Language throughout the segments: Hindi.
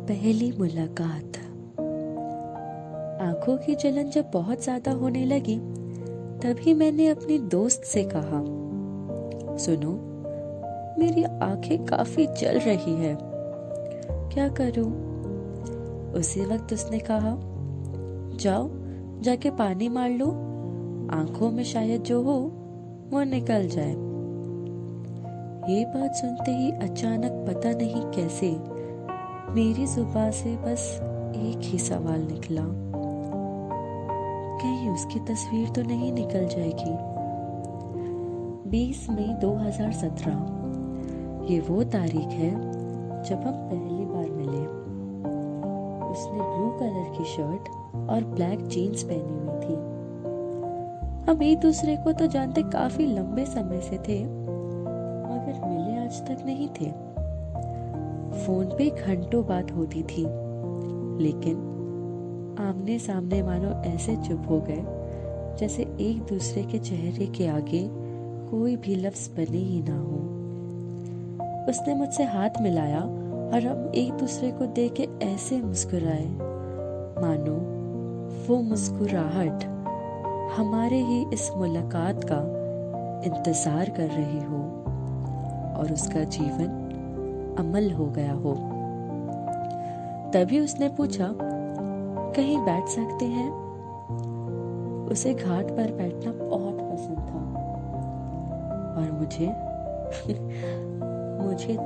पहली मुलाकात। आंखों की जलन जब बहुत ज्यादा होने लगी तभी मैंने अपनी दोस्त से कहा, सुनो, मेरी आंखें काफी जल रही है, क्या करूं? उसी वक्त उसने कहा, जाओ जाके पानी मार लो, आंखों में शायद जो हो वो निकल जाए। ये बात सुनते ही अचानक पता नहीं कैसे मेरी जुबान से बस एक ही सवाल निकला, कहीं उसकी तस्वीर तो नहीं निकल जाएगी। 20 मई 2017 ये वो तारीख है जब हम पहली बार मिले। उसने ब्लू कलर की शर्ट और ब्लैक जीन्स पहनी हुई थी। हम एक दूसरे को तो जानते काफी लंबे समय से थे, मगर मिले आज तक नहीं थे। फोन पे घंटों बात होती थी, लेकिन आमने सामने मानो ऐसे चुप हो गए जैसे एक दूसरे के चेहरे के आगे कोई भी लफ्ज बने ही ना हो। उसने मुझसे हाथ मिलाया और हम एक दूसरे को देख के ऐसे मुस्कुराए मानो वो मुस्कुराहट हमारे ही इस मुलाकात का इंतजार कर रही हो और उसका जीवन अमल हो गया हो। तभी उसने पूछा, कहीं बैठ सकते हैं? उसे घाट पर बैठना बहुत पसंद था और मुझे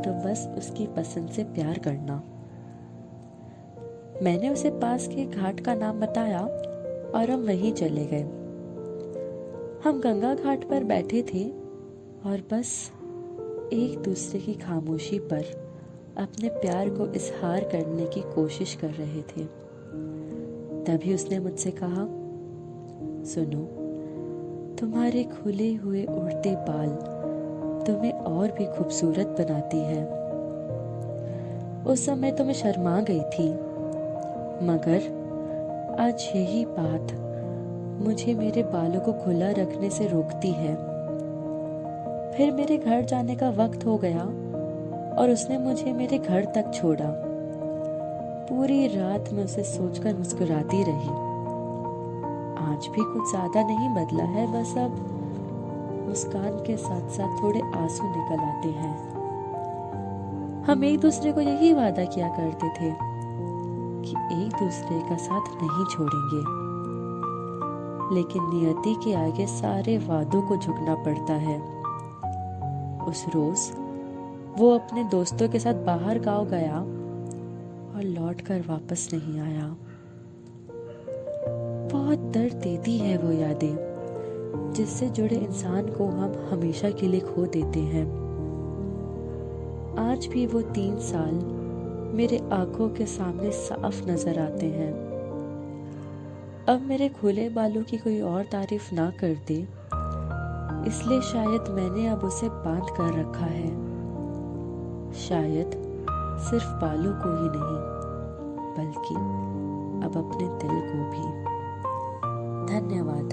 तो बस उसकी पसंद से प्यार करना। मैंने उसे पास के घाट का नाम बताया और हम वहीं चले गए। हम गंगा घाट पर बैठे थे और बस एक दूसरे की खामोशी पर अपने प्यार को इजहार करने की कोशिश कर रहे थे। तभी उसने मुझसे कहा, सुनो, तुम्हारे खुले हुए उड़ते बाल तुम्हें और भी खूबसूरत बनाती है। उस समय तो मैं शर्मा गई थी, मगर आज यही बात मुझे मेरे बालों को खुला रखने से रोकती है। फिर मेरे घर जाने का वक्त हो गया और उसने मुझे मेरे घर तक छोड़ा। पूरी रात मैं उसे सोचकर मुस्कुराती रही। आज भी कुछ ज्यादा नहीं बदला है, बस अब मुस्कान के साथ साथ थोड़े आंसू निकल आते हैं। हम एक दूसरे को यही वादा किया करते थे कि एक दूसरे का साथ नहीं छोड़ेंगे, लेकिन नियति के आगे सारे वादों को झुकना पड़ता है। उस रोज वो अपने दोस्तों के साथ बाहर गांव गया और लौटकर वापस नहीं आया। बहुत दर्द देती है वो यादें जिससे जुड़े इंसान को हम हमेशा के लिए खो देते हैं। आज भी वो 3 साल मेरे आंखों के सामने साफ नजर आते हैं। अब मेरे खुले बालों की कोई और तारीफ ना कर दे, इसलिए शायद मैंने अब उसे बांध कर रखा है। शायद सिर्फ बालों को ही नहीं, बल्कि अब अपने दिल को भी। धन्यवाद।